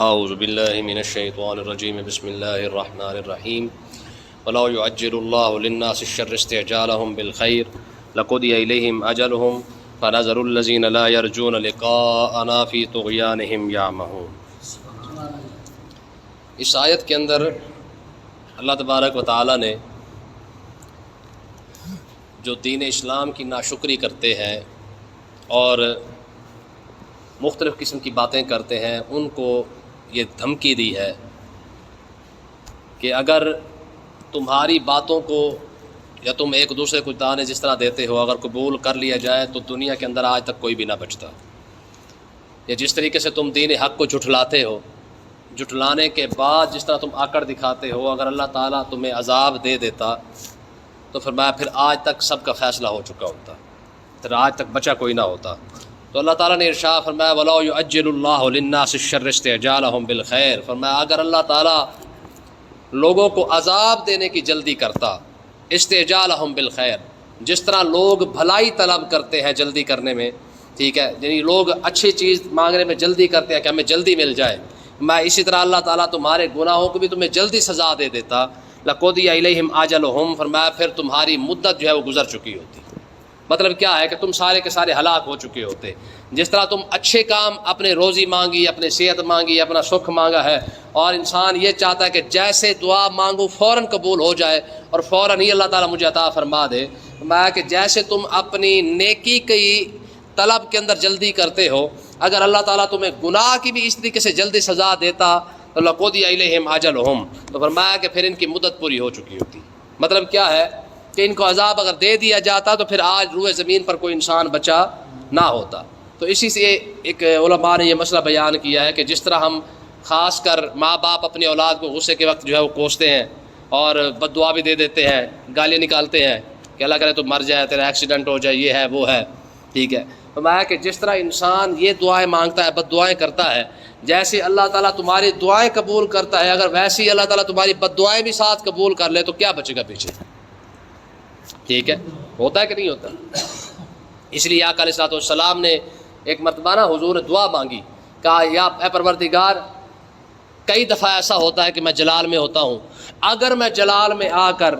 اعوذ باللہ من الشیطان الرجیم بسم اللہ الرحمن الرحیم وَلَوْ يُعَجِّلُ اللَّهُ لِلنَّاسِ الشَّرَّ اسْتِعْجَالَهُم بِالْخَيْرِ لَقُضِيَ إِلَيْهِمْ أَجَلُهُمْ فَنَذَرُ الَّذِينَ لَا يَرْجُونَ لِقَاءَنَا فِي طُغْيَانِهِمْ يَعْمَهُونَ۔ اس آیت کے اندر اللہ تبارک و تعالی نے جو دین اسلام کی ناشکری کرتے ہیں اور مختلف قسم کی باتیں کرتے ہیں ان کو یہ دھمکی دی ہے کہ اگر تمہاری باتوں کو یا تم ایک دوسرے کو دانے جس طرح دیتے ہو اگر قبول کر لیا جائے تو دنیا کے اندر آج تک کوئی بھی نہ بچتا، یا جس طریقے سے تم دین حق کو جھٹلاتے ہو، جھٹلانے کے بعد جس طرح تم آکڑ دکھاتے ہو، اگر اللہ تعالیٰ تمہیں عذاب دے دیتا تو فرمایا پھر آج تک سب کا فیصلہ ہو چکا ہوتا، پھر آج تک بچا کوئی نہ ہوتا۔ تو اللہ تعالیٰ نے ارشاد فرمایا وَلَوْ يُعَجِّلُ اللَّهُ لِلنَّاسِ الشَّرَّ اسْتِعْجَالَهُم بِالْخَيْرِ، فرمایا اگر اللہ تعالیٰ لوگوں کو عذاب دینے کی جلدی کرتا، استعجالہم بالخیر، جس طرح لوگ بھلائی طلب کرتے ہیں جلدی کرنے میں، ٹھیک ہے، یعنی لوگ اچھی چیز مانگنے میں جلدی کرتے ہیں کہ ہمیں جلدی مل جائے، میں اسی طرح اللہ تعالیٰ تمہارے گناہوں کو بھی تمہیں جلدی سزا دے دیتا، لَقُضِیَ إِلَیْہِمْ أَجَلُہُم، فرمایا پھر تمہاری مدت جو ہے وہ گزر چکی ہوتی۔ مطلب کیا ہے کہ تم سارے کے سارے ہلاک ہو چکے ہوتے۔ جس طرح تم اچھے کام، اپنے روزی مانگی، اپنے صحت مانگی، اپنا سکھ مانگا ہے، اور انسان یہ چاہتا ہے کہ جیسے دعا مانگو فوراً قبول ہو جائے اور فوراً ہی اللہ تعالیٰ مجھے عطا فرما دے، میں کہ جیسے تم اپنی نیکی کی طلب کے اندر جلدی کرتے ہو، اگر اللہ تعالیٰ تمہیں گناہ کی بھی اس طریقے سے جلدی سزا دیتا تو لَقُضِیَ إِلَیْہِمْ أَجَلُہُم، تو فرمایا کہ پھر ان کی مدت پوری ہو چکی ہوتی۔ مطلب کیا ہے کہ ان کو عذاب اگر دے دیا جاتا تو پھر آج روئے زمین پر کوئی انسان بچا نہ ہوتا۔ تو اسی سے ایک علماء نے یہ مسئلہ بیان کیا ہے کہ جس طرح ہم خاص کر ماں باپ اپنی اولاد کو غصے کے وقت جو ہے وہ کوستے ہیں اور بد دعا بھی دے دیتے ہیں، گالیاں نکالتے ہیں کہ اللہ کرے تو مر جائے، تیرا ایکسیڈنٹ ہو جائے، یہ ہے وہ ہے، ٹھیک ہے، تو میں کہ جس طرح انسان یہ دعائیں مانگتا ہے، بد دعائیں کرتا ہے، جیسے اللہ تعالیٰ تمہاری دعائیں قبول کرتا ہے، اگر ویسے ہی اللہ تعالیٰ تمہاری بد دعائیں بھی ساتھ قبول کر لے تو کیا بچے گا پیچھے؟ ٹھیک ہے، ہوتا ہے کہ نہیں ہوتا؟ اس لیے آقا علیہ السلام نے ایک مرتبہ نا حضور نے دعا مانگی، کہا یا اے پروردگار، کئی دفعہ ایسا ہوتا ہے کہ میں جلال میں ہوتا ہوں، اگر میں جلال میں آ کر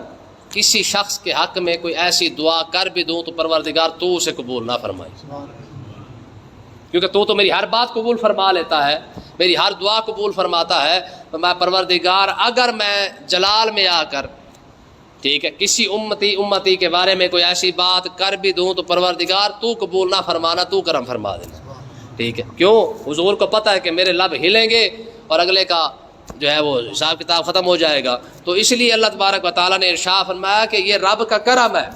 کسی شخص کے حق میں کوئی ایسی دعا کر بھی دوں تو پروردگار تو اسے قبول نہ فرمائی، کیونکہ تو میری ہر بات قبول فرما لیتا ہے، میری ہر دعا قبول فرماتا ہے، تو میں پروردگار اگر میں جلال میں آ کر، ٹھیک ہے، کسی امتی کے بارے میں کوئی ایسی بات کر بھی دوں تو پروردگار تو قبول نہ فرمانا، تو کرم فرما دینا، ٹھیک ہے، کیوں؟ حضور کو پتہ ہے کہ میرے لب ہلیں گے اور اگلے کا جو ہے وہ حساب کتاب ختم ہو جائے گا، تو اس لیے اللہ تبارک و تعالیٰ نے ارشاد فرمایا کہ یہ رب کا کرم ہے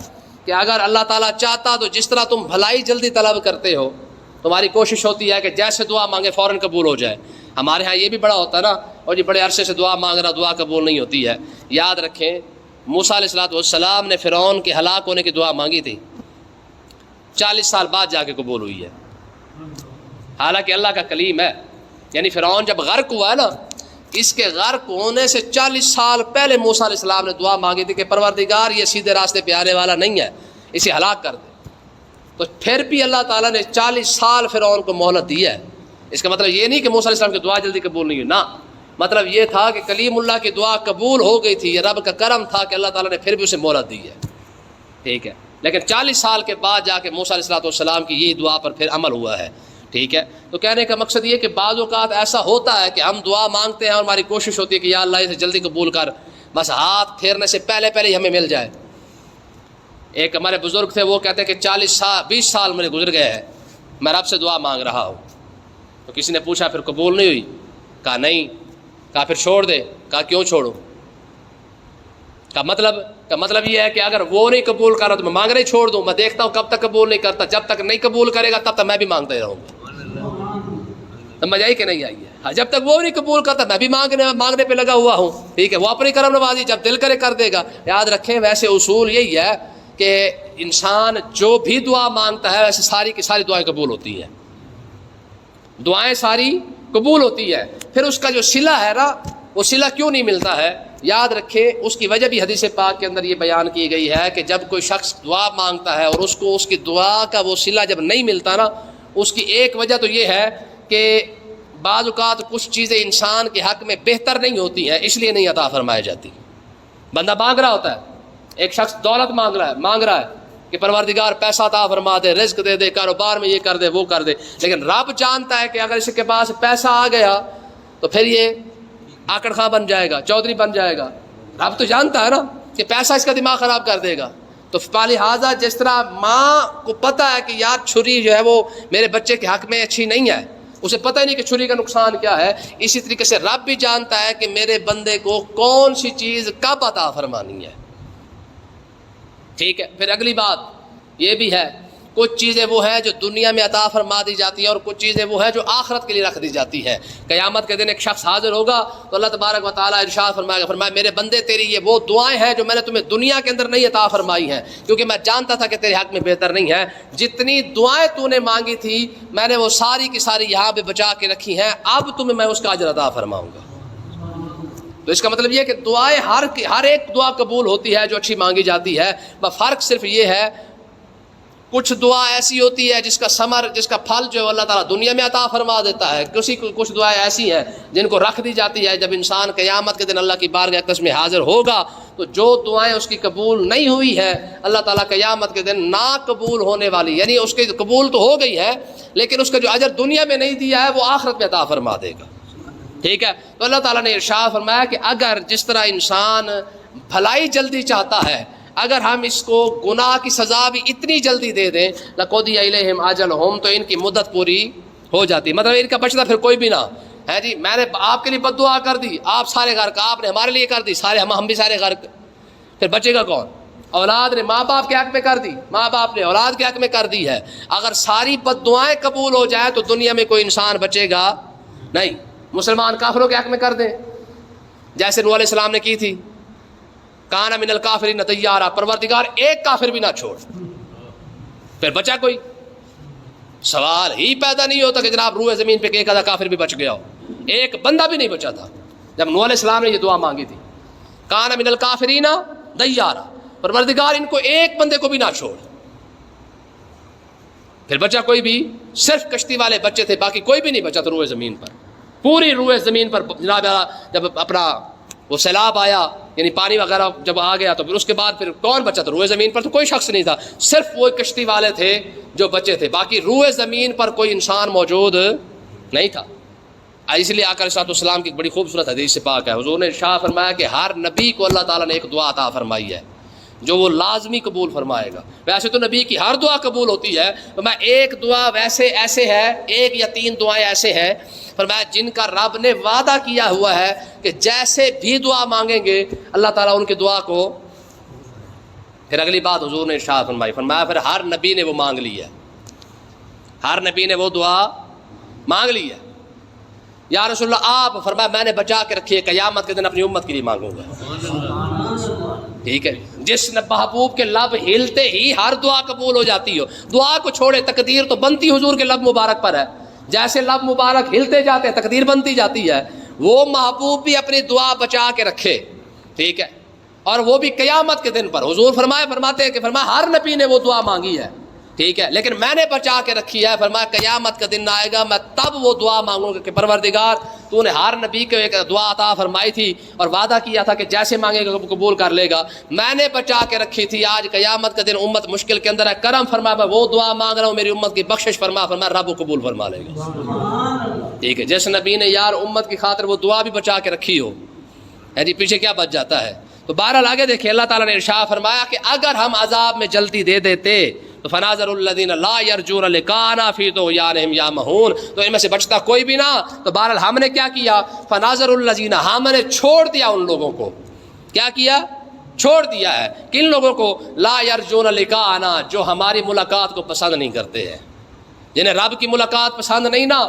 کہ اگر اللہ تعالیٰ چاہتا تو جس طرح تم بھلائی جلدی طلب کرتے ہو، تمہاری کوشش ہوتی ہے کہ جیسے دعا مانگے فوراً قبول ہو جائے۔ ہمارے ہاں یہ بھی بڑا ہوتا ہے نا، اور یہ بڑے عرصے سے دعا مانگ رہا، دعا قبول نہیں ہوتی ہے۔ یاد رکھیں موسیٰ علیہ السلام نے فرعون کے ہلاک ہونے کی دعا مانگی تھی، 40 سال بعد جا کے قبول ہوئی ہے، حالانکہ اللہ کا کلیم ہے۔ یعنی فرعون جب غرق ہوا ہے نا، اس کے غرق ہونے سے 40 سال پہلے موسیٰ علیہ السلام نے دعا مانگی تھی کہ پروردگار یہ سیدھے راستے پہ آنے والا نہیں ہے، اسے ہلاک کر دے، تو پھر بھی اللہ تعالیٰ نے 40 سال فرعون کو مہلت دی ہے۔ اس کا مطلب یہ نہیں کہ موسیٰ علیہ السلام کی دعا جلدی قبول نہیں ہوئی، نہ، مطلب یہ تھا کہ کلیم اللہ کی دعا قبول ہو گئی تھی، یہ رب کا کرم تھا کہ اللہ تعالیٰ نے پھر بھی اسے مہلت دی ہے، ٹھیک ہے، لیکن 40 سال کے بعد جا کے موسیٰ علیہ السلام کی یہ دعا پر پھر عمل ہوا ہے، ٹھیک ہے۔ تو کہنے کا مقصد یہ کہ بعض اوقات ایسا ہوتا ہے کہ ہم دعا مانگتے ہیں اور ہماری کوشش ہوتی ہے کہ یا اللہ اسے جلدی قبول کر، بس ہاتھ پھیرنے سے پہلے ہی ہمیں مل جائے۔ ایک ہمارے بزرگ تھے، وہ کہتے ہیں کہ 20 سال میرے گزر گئے ہیں، میں رب سے دعا مانگ رہا ہوں، تو کسی نے پوچھا پھر قبول نہیں ہوئی؟ کہا نہیں، کہا پھر چھوڑ دے، کہا کیوں چھوڑوں؟ کا مطلب یہ ہے کہ اگر وہ نہیں قبول کر رہا تو میں مانگنا ہی چھوڑ دوں، میں دیکھتا ہوں کب تک قبول نہیں کرتا، جب تک نہیں قبول کرے گا تب تک میں بھی مانگتا ہی رہوں گا۔ سمجھ آئی کہ نہیں آئی ہے؟ جب تک وہ نہیں قبول کرتا میں بھی مانگنے پہ لگا ہوا ہوں، ٹھیک ہے، وہ اپنی کرم نوازی جب دل کرے کر دے گا۔ یاد رکھیں ویسے اصول یہی ہے کہ انسان جو بھی دعا مانگتا ہے ویسے ساری کی ساری دعائیں قبول ہوتی ہیں، دعائیں ساری قبول ہوتی ہے، پھر اس کا جو صلہ ہے نا، وہ صلہ کیوں نہیں ملتا ہے؟ یاد رکھیں اس کی وجہ بھی حدیث پاک کے اندر یہ بیان کی گئی ہے کہ جب کوئی شخص دعا مانگتا ہے اور اس کو اس کی دعا کا وہ صلہ جب نہیں ملتا نا، اس کی ایک وجہ تو یہ ہے کہ بعض اوقات کچھ چیزیں انسان کے حق میں بہتر نہیں ہوتی ہیں، اس لیے نہیں عطا فرمائی جاتی. بندہ مانگ رہا ہوتا ہے، ایک شخص دولت مانگ رہا ہے کہ پروردگار پیسہ عطا فرما دے، رزق دے دے، کاروبار میں یہ کر دے وہ کر دے، لیکن رب جانتا ہے کہ اگر اس کے پاس پیسہ آ گیا تو پھر یہ آکڑ خاں بن جائے گا، چودھری بن جائے گا. رب تو جانتا ہے نا کہ پیسہ اس کا دماغ خراب کر دے گا. تو لہٰذا جس طرح ماں کو پتہ ہے کہ یار چھری جو ہے وہ میرے بچے کے حق میں اچھی نہیں ہے، اسے پتہ ہی نہیں کہ چھری کا نقصان کیا ہے، اسی طریقے سے رب بھی جانتا ہے کہ میرے بندے کو کون سی چیز کب عطا فرمانی ہے. ٹھیک ہے. پھر اگلی بات یہ بھی ہے، کچھ چیزیں وہ ہیں جو دنیا میں عطا فرما دی جاتی ہیں اور کچھ چیزیں وہ ہیں جو آخرت کے لیے رکھ دی جاتی ہیں. قیامت کے دن ایک شخص حاضر ہوگا تو اللہ تبارک و تعالیٰ ارشاد فرمائے میرے بندے تیری یہ وہ دعائیں ہیں جو میں نے تمہیں دنیا کے اندر نہیں عطا فرمائی ہیں، کیونکہ میں جانتا تھا کہ تیرے حق میں بہتر نہیں ہے. جتنی دعائیں تو نے مانگی تھی میں نے وہ ساری کی ساری یہاں پہ بچا کے رکھی ہیں، اب تمہیں میں اس کا اجر عطا فرماؤں گا. تو اس کا مطلب یہ کہ دعائیں ہر ایک دعا قبول ہوتی ہے جو اچھی مانگی جاتی ہے. فرق صرف یہ ہے کچھ دعا ایسی ہوتی ہے جس کا ثمر، جس کا پھل جو اللہ تعالیٰ دنیا میں عطا فرما دیتا ہے، کچھ دعائیں ایسی ہیں جن کو رکھ دی جاتی ہے. جب انسان قیامت کے دن اللہ کی بارگاہ اقدس میں حاضر ہوگا تو جو دعائیں اس کی قبول نہیں ہوئی ہے اللہ تعالیٰ قیامت کے دن نا قبول ہونے والی، یعنی اس کی قبول تو ہو گئی ہے لیکن اس کا جو اجر دنیا میں نہیں دیا ہے وہ آخرت میں عطا فرما دے گا. ٹھیک ہے. تو اللہ تعالیٰ نے ارشاد فرمایا کہ اگر جس طرح انسان بھلائی جلدی چاہتا ہے، اگر ہم اس کو گناہ کی سزا بھی اتنی جلدی دے دیں لَقُضِیَ إِلَیْہِمْ أَجَلُہُم، تو ان کی مدت پوری ہو جاتی. مطلب ان کا بچتا پھر کوئی بھی نہ ہے. جی میں نے آپ کے لیے بد دعا کر دی، آپ سارے غرق، آپ نے ہمارے لیے کر دی سارے، ہم بھی سارے غرق، پھر بچے گا کون؟ اولاد نے ماں باپ کے حق میں کر دی، ماں باپ نے اولاد کے حق میں کر دی ہے. اگر ساری بد دعائیں قبول ہو جائیں تو دنیا میں کوئی انسان بچے گا نہیں. مسلمان کافروں کے حق میں کر دیں جیسے نوح علیہ السلام نے کی تھی، کان من الکافرین دیارا، پروردگار ایک کافر بھی نہ چھوڑ، پھر بچا کوئی؟ سوال ہی پیدا نہیں ہوتا کہ جناب روئے زمین پہ ایک آدھا کافر بھی بچ گیا ہو. ایک بندہ بھی نہیں بچا تھا جب نوح علیہ السلام نے یہ دعا مانگی تھی، کان من الکافرین دیارا، پروردگار ان کو ایک بندے کو بھی نہ چھوڑ. پھر بچا کوئی بھی؟ صرف کشتی والے بچے تھے، باقی کوئی بھی نہیں بچا تھا روئے زمین پر. پوری روئے زمین پر جناب جب اپنا وہ سیلاب آیا، یعنی پانی وغیرہ جب آ گیا تو پھر اس کے بعد پھر کون بچا تھا؟ روئے زمین پر تو کوئی شخص نہیں تھا، صرف وہ کشتی والے تھے جو بچے تھے، باقی روئے زمین پر کوئی انسان موجود نہیں تھا. اس لیے آقا علیہ السلام کی ایک بڑی خوبصورت حدیث سے پاک ہے، حضور نے ارشاد فرمایا کہ ہر نبی کو اللہ تعالیٰ نے ایک دعا عطا فرمائی ہے جو وہ لازمی قبول فرمائے گا. ویسے تو نبی کی ہر دعا قبول ہوتی ہے، فرمایا ایک دعا ویسے ایسے ہے، ایک یا تین دعائیں ایسے ہیں فرمایا جن کا رب نے وعدہ کیا ہوا ہے کہ جیسے بھی دعا مانگیں گے اللہ تعالیٰ ان کی دعا کو. پھر اگلی بات حضور نے ارشاد فرمایا پھر ہر نبی نے وہ مانگ لی ہے، ہر نبی نے وہ دعا مانگ لی ہے. یا رسول اللہ آپ فرمایا میں نے بچا کے رکھی ہے، قیامت کے دن اپنی امت کے لیے مانگوں گا. ٹھیک ہے. جس محبوب کے لب ہلتے ہی ہر دعا قبول ہو جاتی ہو، دعا کو چھوڑے تقدیر تو بنتی حضور کے لب مبارک پر ہے. جیسے لب مبارک ہلتے جاتے ہیں تقدیر بنتی جاتی ہے. وہ محبوب بھی اپنی دعا بچا کے رکھے. ٹھیک ہے. اور وہ بھی قیامت کے دن پر حضور فرماتے ہیں کہ فرمایا ہر نبی نے وہ دعا مانگی ہے. ٹھیک ہے. لیکن میں نے بچا کے رکھی ہے، فرمایا قیامت کا دن آئے گا میں تب وہ دعا مانگوں گا کہ پروردگار تو نے ہر نبی کو ایک دعا عطا فرمائی تھی اور وعدہ کیا تھا کہ جیسے مانگے گا قبول کر لے گا. میں نے بچا کے رکھی تھی، آج قیامت کا دن امت مشکل کے اندر ہے، کرم فرما میں وہ دعا مانگ رہا ہوں میری امت کی بخشش فرما رب کو قبول فرما لے گا. ٹھیک ہے. جس نبی نے یار امت کی خاطر وہ دعا بھی بچا کے رکھی ہو جی پیچھے کیا بچ جاتا ہے. تو بہرحال آگے دیکھیں اللہ تعالیٰ نے ارشاد فرمایا کہ اگر ہم عذاب میں جلدی دے دیتے تو فناظر الذین لا یرجون لقاءنا فی طغیانہم یعمہون، تو ان میں سے بچتا کوئی بھی نہ. تو بہرحال ہم نے کیا کیا؟ فناظر الذین، ہم نے چھوڑ دیا ان لوگوں کو. کیا کیا؟ چھوڑ دیا ہے. کن لوگوں کو؟ لا یرجون لقاءنا، جو ہماری ملاقات کو پسند نہیں کرتے ہیں، جنہیں رب کی ملاقات پسند نہیں نا.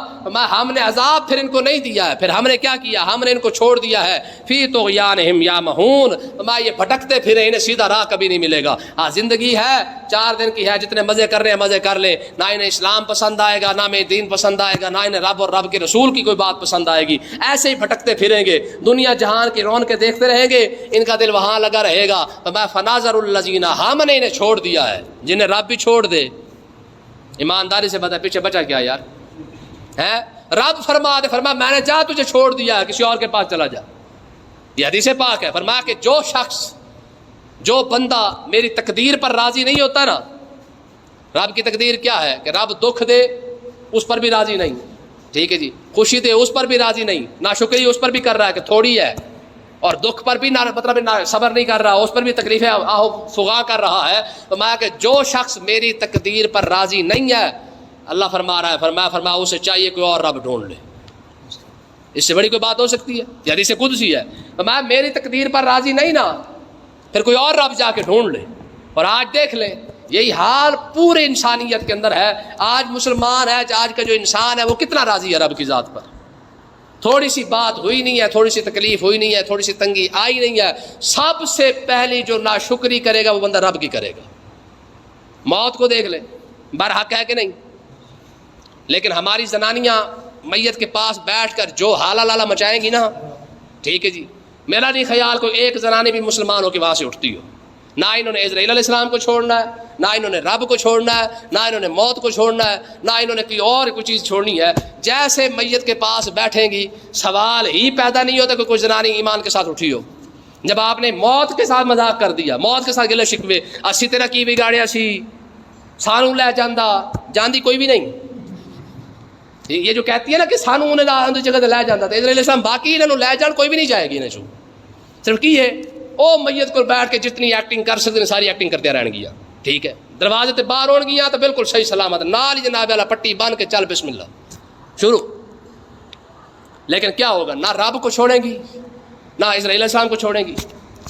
ہم نے عذاب پھر ان کو نہیں دیا ہے، پھر ہم نے کیا کیا؟ ہم نے ان کو چھوڑ دیا ہے فی طغیانہم یعمہون، یہ بھٹکتے پھرے، انہیں سیدھا راہ کبھی نہیں ملے گا. ہاں زندگی ہے 4 دن کی ہے، جتنے مزے کر رہے ہیں مزے کر لیں. نہ انہیں اسلام پسند آئے گا، نہ میں دین پسند آئے گا، نہ انہیں رب اور رب کے رسول کی کوئی بات پسند آئے گی. ایسے ہی بھٹکتے پھریں گے، دنیا جہان کی رونقیں دیکھتے رہیں گے، ان کا دل وہاں لگا رہے گا. فناظر الذین، ہم نے انہیں چھوڑ دیا ہے جنہیں رب بھی چھوڑ دے. ایمانداری سے بتا پیچھے بچا کیا یار ہے؟ رب فرما دے، فرمایا میں نے جا تجھے چھوڑ دیا ہے، کسی اور کے پاس چلا جا. یہ حدیث پاک ہے. فرمایا کہ جو شخص، جو بندہ میری تقدیر پر راضی نہیں ہوتا نا، رب کی تقدیر کیا ہے کہ رب دکھ دے اس پر بھی راضی نہیں، ٹھیک ہے جی، خوشی دے اس پر بھی راضی نہیں، ناشکری اس پر بھی کر رہا ہے کہ تھوڑی ہے، اور دکھ پر بھی مطلب صبر نہیں کر رہا، اس پر بھی تکلیفیں آہو فغاں کر رہا ہے. تو میں کہ جو شخص میری تقدیر پر راضی نہیں ہے، اللہ فرما رہا ہے، فرمایا اسے چاہیے کوئی اور رب ڈھونڈ لے. اس سے بڑی کوئی بات ہو سکتی ہے؟ یہ حدیث قدسی ہے. میں میری تقدیر پر راضی نہیں نا، پھر کوئی اور رب جا کے ڈھونڈ لے. اور آج دیکھ لیں یہی حال پورے انسانیت کے اندر ہے. آج مسلمان ہے، آج کا جو انسان ہے وہ کتنا راضی ہے رب کی ذات پر؟ تھوڑی سی بات ہوئی نہیں ہے، تھوڑی سی تکلیف ہوئی نہیں ہے، تھوڑی سی تنگی آئی نہیں ہے، سب سے پہلی جو ناشکری کرے گا وہ بندہ رب کی کرے گا. موت کو دیکھ لیں، برحق ہے کہ نہیں؟ لیکن ہماری زنانیاں میت کے پاس بیٹھ کر جو حالا لالا مچائیں گی نا، ٹھیک ہے جی، میرا نہیں خیال کوئی ایک زنانی بھی مسلمان ہو کے وہاں سے اٹھتی ہو. نہ انہوں نے اسرائیل علیہ السلام کو چھوڑنا ہے، نہ انہوں نے رب کو چھوڑنا ہے، نہ انہوں نے موت کو چھوڑنا ہے، نہ انہوں نے کوئی اور کوئی چیز چھوڑنی ہے. جیسے میت کے پاس بیٹھیں گی سوال ہی پیدا نہیں ہوتا کہ کوئی زنانی ایمان کے ساتھ اٹھی ہو. جب آپ نے موت کے ساتھ مذاق کر دیا، موت کے ساتھ گلے شکوے، اسی طرح کی بگاڑیا سی سانو لے جاندہ جاندی کوئی بھی نہیں. یہ جو کہتی ہے نا کہ سانو انہیں جگہ لے جاندہ تھا، اسرائیل علیہ السلام باقی انہوں لے جان کوئی بھی نہیں جائے گی انہیں چھو. صرف کی ہے او میت کو بیٹھ کے جتنی ایکٹنگ کر سکتے ساری ایکٹنگ کرتے رہن گیا، ٹھیک ہے. دروازے تے باہر ہون گیا تو بالکل صحیح سلامت، نال ہی جناب والا پٹی بن کے چل بسم اللہ شروع. لیکن کیا ہوگا؟ نہ رب کو چھوڑیں گی، نہ اسرائیل علیہ السلام کو چھوڑیں گی،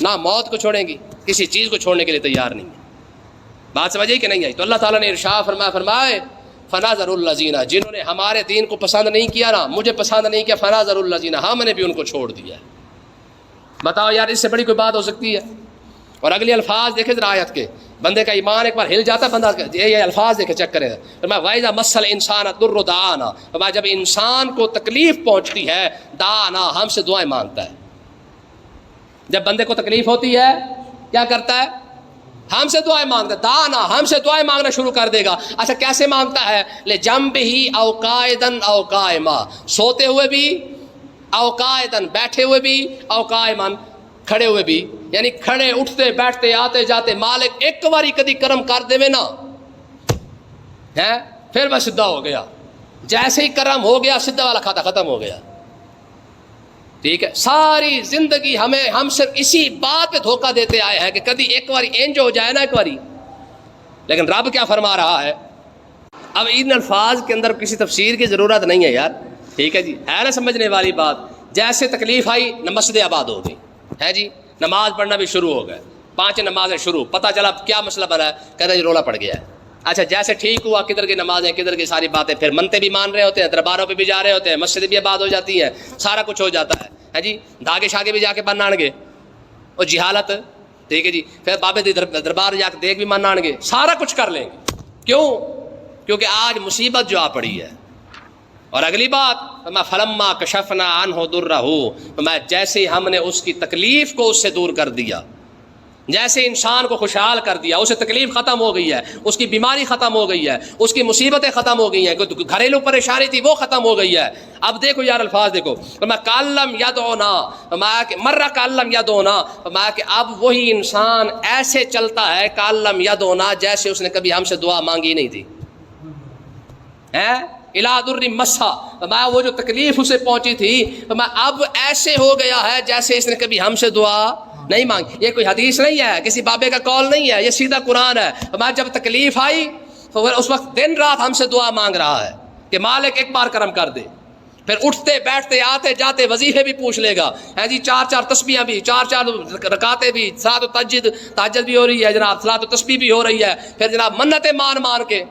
نہ موت کو چھوڑیں گی، کسی چیز کو چھوڑنے کے لیے تیار نہیں ہے. بات سمجھے کہ نہیں آئی؟ تو اللہ تعالیٰ نے ارشاد فرمائے فناظر الذین، جنہوں نے ہمارے دین کو پسند نہیں کیا نا، مجھے پسند نہیں کیا، فناظر الذین، ہم نے بھی ان کو چھوڑ دیا. بتاؤ یار، اس سے بڑی کوئی بات ہو سکتی ہے؟ اور اگلی الفاظ دیکھیں ذرا آیت کے، بندے کا ایمان ایک بار ہل جاتا ہے بندہ. یہ الفاظ دیکھیں، چیک کریں. وَإِذَا مَسَّ الْإِنسَانَ الضُّرُّ دَعَانَا، جب انسان کو تکلیف پہنچتی ہے، دعانا، ہم سے دعائیں مانگتا ہے. جب بندے کو تکلیف ہوتی ہے کیا کرتا ہے؟ ہم سے دعائیں مانگتا ہے. دعانا، ہم سے دعائیں مانگنا شروع کر دے گا. اچھا کیسے مانگتا ہے؟ لِجَنبِهِ أَوْ قَاعِدًا أَوْ قَائِمًا، سوتے ہوئے بھی، او قائدن، بیٹھے ہوئے بھی، او قائمن، کھڑے ہوئے بھی. یعنی کھڑے اٹھتے بیٹھتے آتے جاتے مالک ایک باری کدی کرم کر دے نا ہے، پھر میں سدھا ہو گیا. جیسے ہی کرم ہو گیا سدھا والا کھاتا ختم ہو گیا. ٹھیک ہے، ساری زندگی ہم صرف اسی بات پہ دھوکہ دیتے آئے ہیں کہ کدی ایک باری انج ہو جائے نا ایک باری. لیکن رب کیا فرما رہا ہے؟ اب ان الفاظ کے اندر کسی تفسیر کی ضرورت نہیں ہے یار، ٹھیک ہے جی، ہے نا سمجھنے والی بات. جیسے تکلیف آئی مسجد آباد ہو گئی ہے جی، نماز پڑھنا بھی شروع ہو گئے، 5 نمازیں شروع. پتہ چلا کیا مسئلہ بنا ہے؟ کہتے ہیں رولا پڑ گیا ہے. اچھا جیسے ٹھیک ہوا، کدھر کی نمازیں کدھر کی ساری باتیں، پھر منتے بھی مان رہے ہوتے ہیں، درباروں پہ بھی جا رہے ہوتے ہیں، مسجد بھی آباد ہو جاتی ہے، سارا کچھ ہو جاتا ہے جی. دھاگے شاگے بھی جا کے بن آن گے اور جہالت، ٹھیک ہے جی، پھر بابے دربار جا کے دیکھ بھی من آن گے، سارا کچھ کر لیں گے. کیوں؟ کیونکہ آج مصیبت جو آ پڑی ہے. اور اگلی بات میں فلما کشفنا عنہ درہ، میں جیسے ہم نے اس کی تکلیف کو اس سے دور کر دیا، جیسے انسان کو خوشحال کر دیا، اسے تکلیف ختم ہو گئی ہے، اس کی بیماری ختم ہو گئی ہے، اس کی مصیبتیں ختم ہو گئی ہیں، گھریلو پریشانی تھی وہ ختم ہو گئی ہے. اب دیکھو یار الفاظ دیکھو، میں کالم یدعونا، مرہ کالم یدعونا، میں کہ اب وہی انسان ایسے چلتا ہے کالم یدعونا، جیسے اس نے کبھی ہم سے دعا مانگی نہیں تھی. الا در مسا، میں وہ جو تکلیف اسے پہنچی تھی میں اب ایسے ہو گیا ہے جیسے اس نے کبھی ہم سے دعا نہیں مانگی. یہ کوئی حدیث نہیں ہے، کسی بابے کا قول نہیں ہے، یہ سیدھا قرآن ہے. میں جب تکلیف آئی تو اس وقت دن رات ہم سے دعا مانگ رہا ہے کہ مالک ایک بار کرم کر دے. پھر اٹھتے بیٹھتے آتے جاتے وظیفے بھی پوچھ لے گا ہے جی، 4 تسبیحاں بھی، 4 رکعتیں بھی، صلاۃ تہجد بھی ہو رہی ہے جناب، صلاۃ تسبیح بھی ہو رہی ہے. پھر جناب منتیں مان کے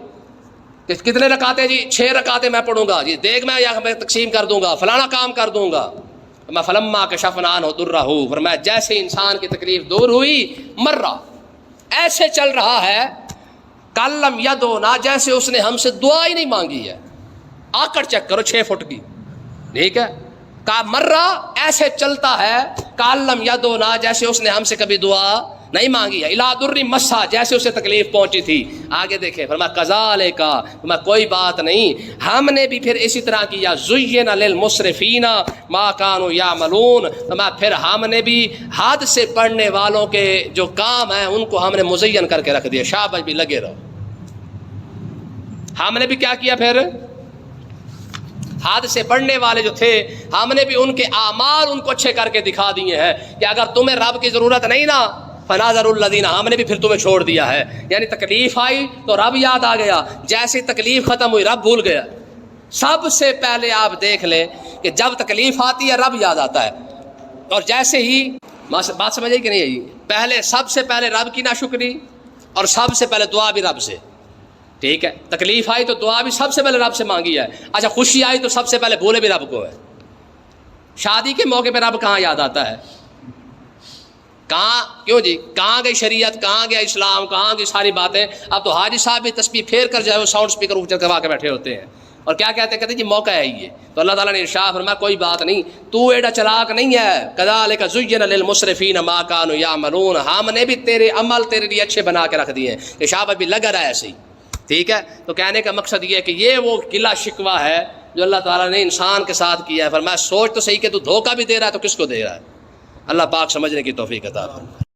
کتنے رکعتیں جی، 6 رکعتیں میں پڑھوں گا جی، دیکھ میں تقسیم کر دوں گا، فلانا کام کر دوں گا. میں فلما کشفنا عنہ درہ، فرمایا جیسے انسان کی تکلیف دور ہوئی، مرہ ایسے چل رہا ہے کالم یدعونا، جیسے اس نے ہم سے دعا ہی نہیں مانگی ہے. آکڑ چیک کرو 6 فٹ کی، ٹھیک ہے. مرہ ایسے چلتا ہے کالم یدعونا، جیسے اس نے ہم سے کبھی دعا نہیں مانگی ہے، الا در مسا، جیسے اسے تکلیف پہنچی تھی۔ آگے دیکھیں فرمایا کذالک، فرمایا کوئی بات نہیں، ہم نے بھی پھر اسی طرح کیا، زین للمسرفین ما کانوا یعملون، فرمایا پھر ہم نے بھی حد سے بڑھنے والوں کے جو کام ہیں ان کو ہم نے مزین کر کے رکھ دیا، شاباش بھی لگے رہو۔ ہم نے بھی کیا کیا پھر؟ حد سے بڑھنے والے جو تھے ہم نے بھی ان کے اعمال ان کو اچھے کر کے دکھا دیے ہیں کہ اگر تمہیں رب کی ضرورت نہیں نا فناظر الذین، ہم نے بھی پھر تمہیں چھوڑ دیا ہے۔ یعنی تکلیف آئی تو رب یاد آ گیا، جیسے تکلیف ختم ہوئی رب بھول گیا۔ سب سے پہلے آپ دیکھ لیں کہ جب تکلیف آتی ہے رب یاد آتا ہے، اور جیسے ہی بات سمجھ آئی کہ نہیں آئی؟ پہلے سب سے پہلے رب کی ناشکری، اور سب سے پہلے دعا بھی رب سے، ٹھیک ہے؟ تکلیف آئی تو دعا بھی سب سے پہلے رب سے مانگی ہے، اچھا خوشی آئی تو سب سے پہلے بھولے بھی رب کو ہے۔ شادی کے موقع پہ رب کہاں یاد آتا ہے؟ کہاں؟ کیوں جی؟ کہاں گئی شریعت، کہاں گیا اسلام، کہاں گئی ساری باتیں؟ اب تو حاجی صاحب بھی تسبیح پھیر کر جو ہے وہ ساؤنڈ اسپیکر اوپر کروا کے بیٹھے ہوتے ہیں، اور کیا کہتے ہیں؟ کہتے ہیں جی موقع ہے یہ۔ تو اللہ تعالیٰ نے ارشاد فرمایا کوئی بات نہیں، تو ایڈا چلاک نہیں ہے، کذالک زین للمسرفین ما کانوا یعملون، ہم نے بھی تیرے عمل تیرے لیے اچھے بنا کے رکھ دیے ہیں کہ شاباش بھی لگا رہا ہے ایسے ہی، ٹھیک ہے؟ تو کہنے کا مقصد یہ ہے کہ یہ وہ گلہ شکوہ ہے جو اللہ تعالیٰ نے انسان کے ساتھ کیا ہے۔ فرمایا سوچ تو صحیح کہ تو دھوکہ بھی دے رہا ہے تو کس کو دے رہا ہے؟ اللہ پاک سمجھنے کی توفیق عطا فرمائے۔